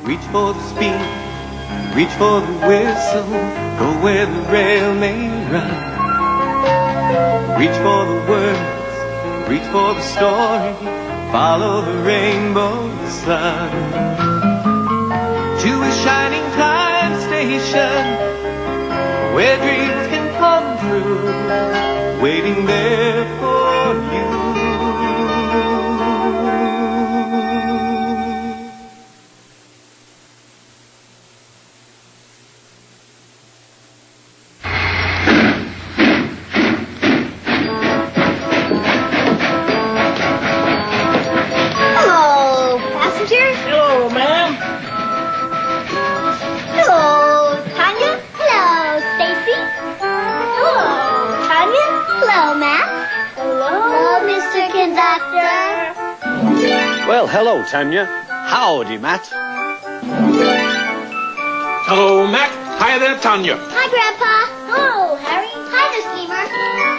Reach for the speed, reach for the whistle, go where the rail may run. Reach for the words, reach for the story, follow the rainbow sun. To a shining time station, where dreams can come true, waiting there for you. Well, hello, Tanya. Howdy, Matt. Hello, Matt. Hi there, Tanya. Hi, Grandpa. Hello, Harry. Hi there, Schemer.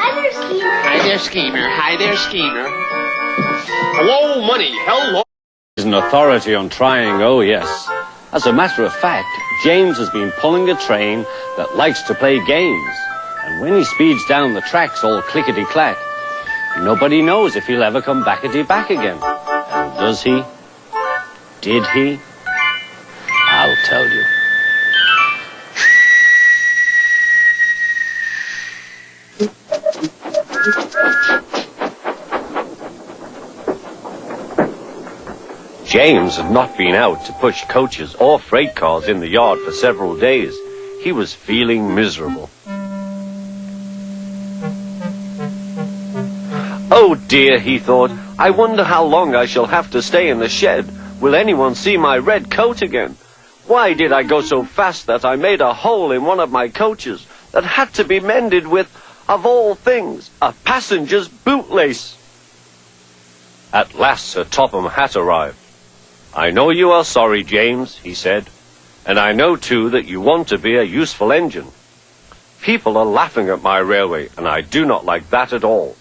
Hi there, Schemer. Hi there, Schemer. Hi there, Schemer. Hello, Money. Hello. He's an authority on trying, oh yes. As a matter of fact, James has been pulling a train that likes to play games. And when he speeds down the tracks all clickety-clack, nobody knows if he'll ever come backety-back again. And does he? Did he? I'll tell you. James had not been out to push coaches or freight cars in the yard for several days. He was feeling miserable. Oh dear, he thought, I wonder how long I shall have to stay in the shed. Will anyone see my red coat again? Why did I go so fast that I made a hole in one of my coaches that had to be mended with, of all things, a passenger's bootlace? At last Sir Topham Hatt arrived. I know you are sorry, James, he said, and I know too that you want to be a useful engine. People are laughing at my railway, and I do not like that at all.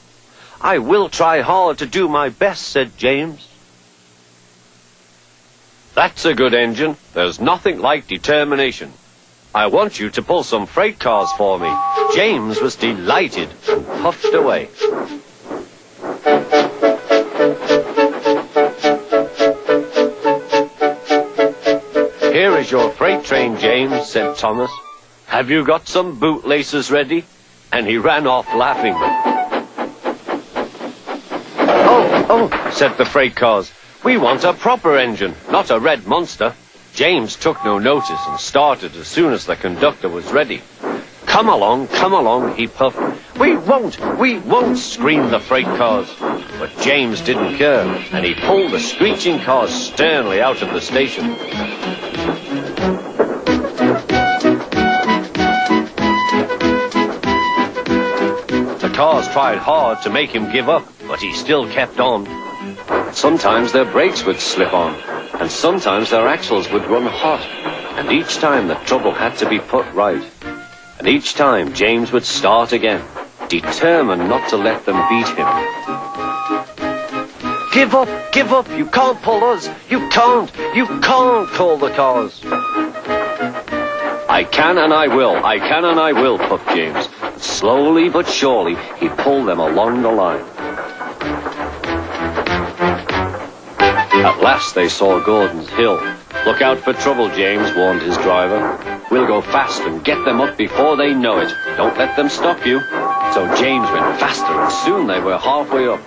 I will try hard to do my best, said James. That's a good engine. There's nothing like determination. I want you to pull some freight cars for me. James was delighted and puffed away. Here is your freight train, James, said Thomas. Have you got some bootlaces ready? And he ran off laughing. Oh, said the freight cars. We want a proper engine, not a red monster. James took no notice and started as soon as the conductor was ready. Come along, he puffed. We won't, screamed the freight cars. But James didn't care, and he pulled the screeching cars sternly out of the station. The cars tried hard to make him give up, but he still kept on. Sometimes their brakes would slip on, and sometimes their axles would run hot, and each time the trouble had to be put right. And each time James would start again, determined not to let them beat him. Give up, you can't pull us, you can't, called the cars. I can and I will, puffed James. Slowly but surely, he pulled them along the line. At last they saw Gordon's Hill. Look out for trouble, James, warned his driver. We'll go fast and get them up before they know it. Don't let them stop you. So James went faster, and soon they were halfway up.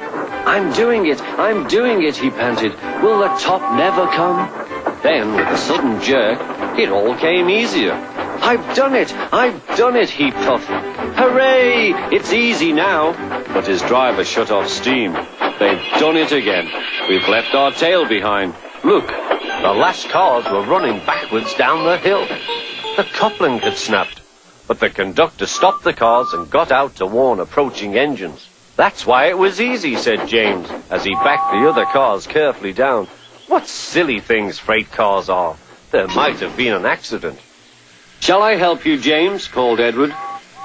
I'm doing it, he panted. Will the top never come? Then, with a sudden jerk, it all came easier. I've done it, he puffed. Hooray! It's easy now. But his driver shut off steam. They've done it again. We've left our tail behind. Look, the last cars were running backwards down the hill. The coupling had snapped, but the conductor stopped the cars and got out to warn approaching engines. That's why it was easy, said James, as he backed the other cars carefully down. What silly things freight cars are. There might have been an accident. Shall I help you, James? Called Edward.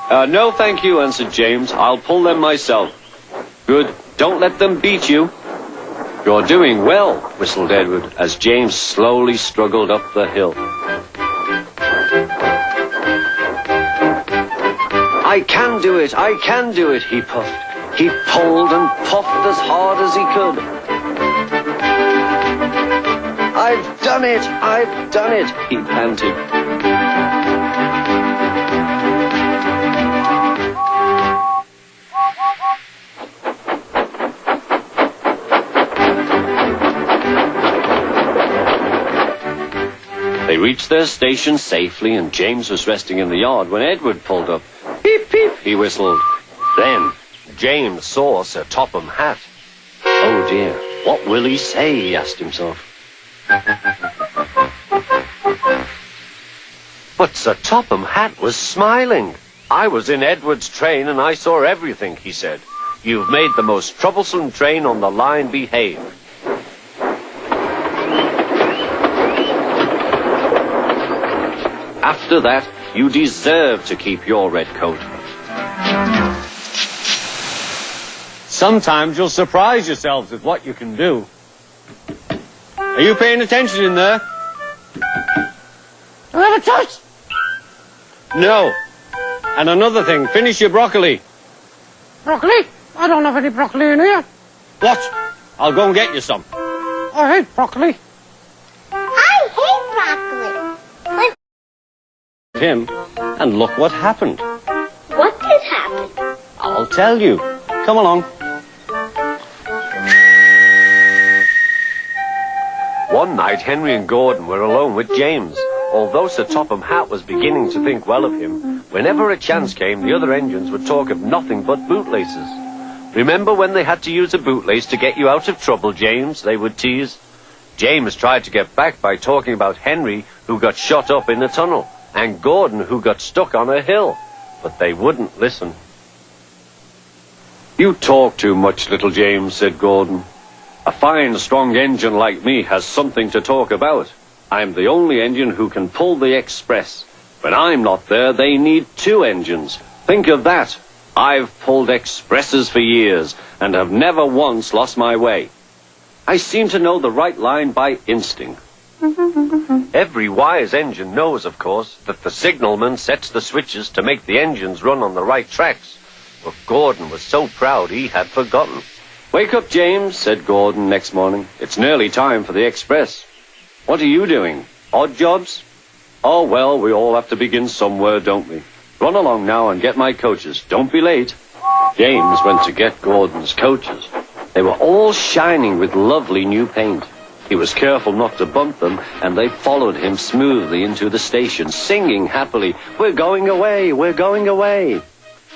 No, thank you, answered James. I'll pull them myself. Good. Don't let them beat you. You're doing well, whistled Edward, as James slowly struggled up the hill. I can do it, he puffed. He pulled and puffed as hard as he could. I've done it, he panted. They reached their station safely, and James was resting in the yard when Edward pulled up. Peep, peep, he whistled. Then James saw Sir Topham Hatt. Oh dear, what will he say, he asked himself. But Sir Topham Hatt was smiling. I was in Edward's train and I saw everything, he said. You've made the most troublesome train on the line behave. After that, you deserve to keep your red coat. Sometimes you'll surprise yourselves with what you can do. Are you paying attention in there? Do I have a choice? No. And another thing, finish your broccoli. Broccoli? I don't have any broccoli in here. What? I'll go and get you some. I hate broccoli. I hate broccoli. Him, and look what happened. What did happen? I'll tell you. Come along. One night, Henry and Gordon were alone with James. Although Sir Topham Hatt was beginning to think well of him, whenever a chance came, the other engines would talk of nothing but bootlaces. Remember when they had to use a bootlace to get you out of trouble, James? They would tease. James tried to get back by talking about Henry, who got shot up in a tunnel, and Gordon, who got stuck on a hill. But they wouldn't listen. You talk too much, little James, said Gordon. A fine, strong engine like me has something to talk about. I'm the only engine who can pull the express. When I'm not there, they need 2 engines. Think of that. I've pulled expresses for years and have never once lost my way. I seem to know the right line by instinct. Every wise engine knows, of course, that the signalman sets the switches to make the engines run on the right tracks. But Gordon was so proud he had forgotten. Wake up, James, said Gordon next morning. It's nearly time for the express. What are you doing? Odd jobs? Oh, well, we all have to begin somewhere, don't we? Run along now and get my coaches. Don't be late. James went to get Gordon's coaches. They were all shining with lovely new paint. He was careful not to bump them, and they followed him smoothly into the station, singing happily, "We're going away, we're going away."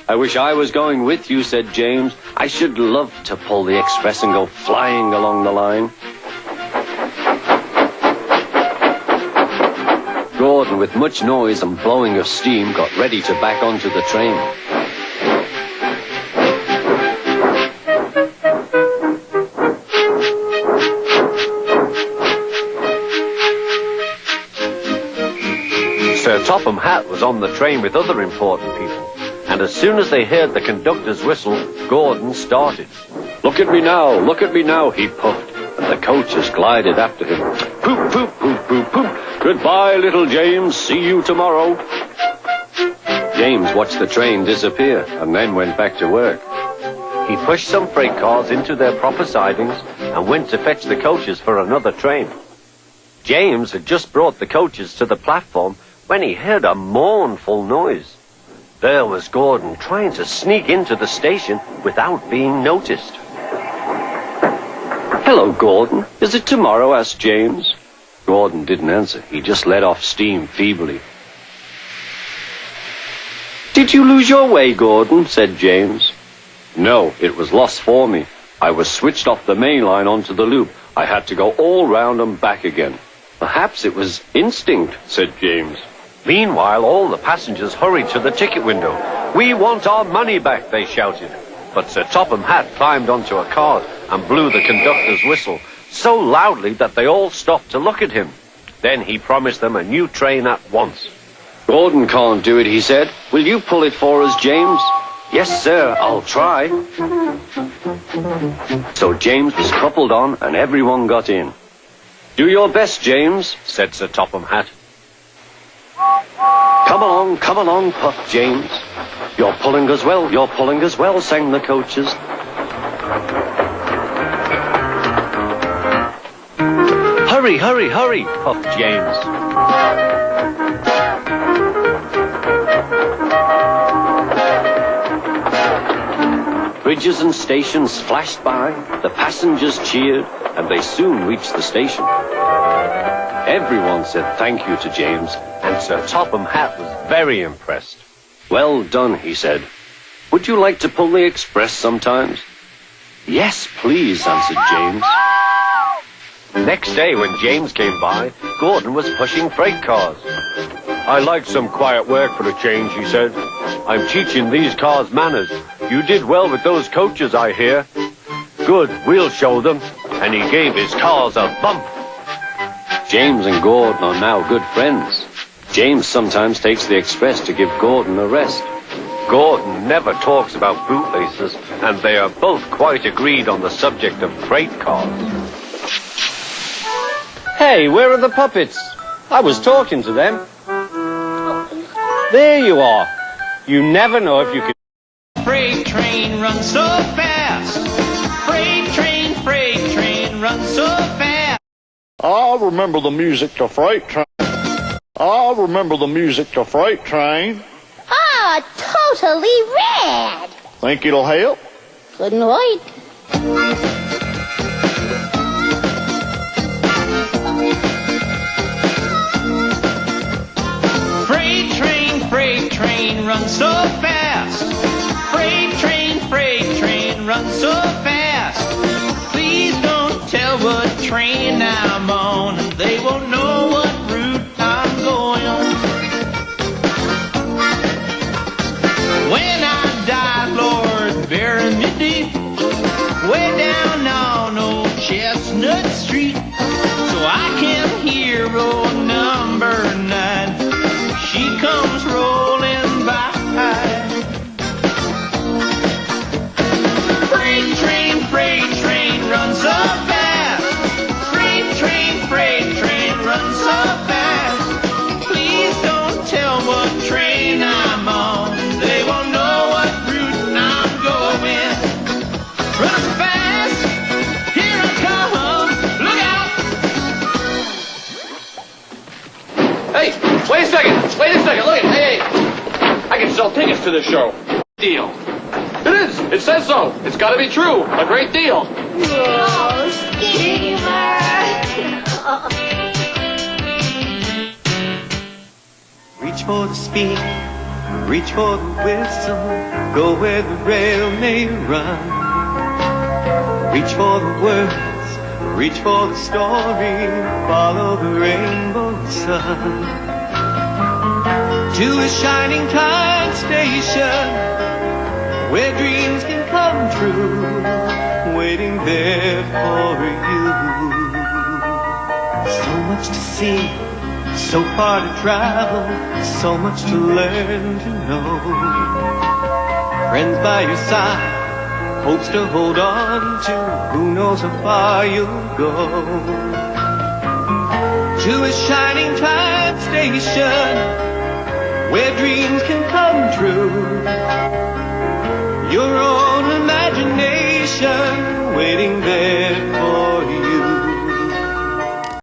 I wish I was going with you, said James. I should love to pull the express and go flying along the line. Gordon, with much noise and blowing of steam, got ready to back onto the train. Sir Topham Hatt was on the train with other important people, and as soon as they heard the conductor's whistle, Gordon started. Look at me now, he puffed, and the coaches glided after him. Poop, poop, poop, poop, poop. Goodbye, little James. See you tomorrow. James watched the train disappear and then went back to work. He pushed some freight cars into their proper sidings and went to fetch the coaches for another train. James had just brought the coaches to the platform when he heard a mournful noise. There was Gordon trying to sneak into the station without being noticed. Hello, Gordon. Is it tomorrow? Asked James. Gordon didn't answer. He just let off steam feebly. Did you lose your way, Gordon? Said James. No, it was lost for me. I was switched off the main line onto the loop. I had to go all round and back again. Perhaps it was instinct, said James. Meanwhile, all the passengers hurried to the ticket window. We want our money back, they shouted. But Sir Topham Hatt climbed onto a cart and blew the conductor's whistle so loudly that they all stopped to look at him. Then he promised them a new train at once. Gordon can't do it, he said. Will you pull it for us, James? Yes, sir, I'll try. So James was coupled on and everyone got in. Do your best, James, said Sir Topham Hatt. Come along, puffed James. You're pulling as well, sang the coaches. Hurry, puffed James. Bridges and stations flashed by, the passengers cheered, and they soon reached the station. Everyone said thank you to James, and Sir Topham Hatt was very impressed. Well done, he said. Would you like to pull the express sometimes? Yes, please, answered James. Next day, when James came by, Gordon was pushing freight cars. I like some quiet work for a change, he said. I'm teaching these cars manners. You did well with those coaches, I hear. Good, we'll show them. And he gave his cars a bump. James and Gordon are now good friends. James sometimes takes the express to give Gordon a rest. Gordon never talks about bootlaces, and they are both quite agreed on the subject of freight cars. Hey, where are the puppets? I was talking to them. There you are. You never know if you can... Freight train runs so fast. Freight train runs so fast. I remember the music to Freight Train. I remember the music to Freight Train. Ah, totally rad. Think it'll help? Couldn't wait. Freight train runs so fast. Freight train runs so fast. Please don't tell what train I'm on, and they won't know what route I'm going on. When I die, Lord, bury me deep, way down on old Chestnut Street, so I can hear old number 9. She comes rolling by. Freight train runs so fast. Freight train runs so fast. Please don't tell what train I'm on. They won't know what route I'm going. Run fast, here I come. Look out! Hey, wait a second, look, hey. I can sell tickets to this show. Deal. It is, it says so. It's gotta be true. A great deal. Oh, Steamer. Reach for the speed, reach for the whistle, go where the rail may run. Reach for the words, reach for the story, follow the rainbow sun. To a shining time station, where dreams can come true, waiting there for you. So much to see, so far to travel, so much to learn to know. Friends by your side, hopes to hold on to, who knows how far you'll go. To a shining time station, where dreams can come true. Your own imagination waiting there for you.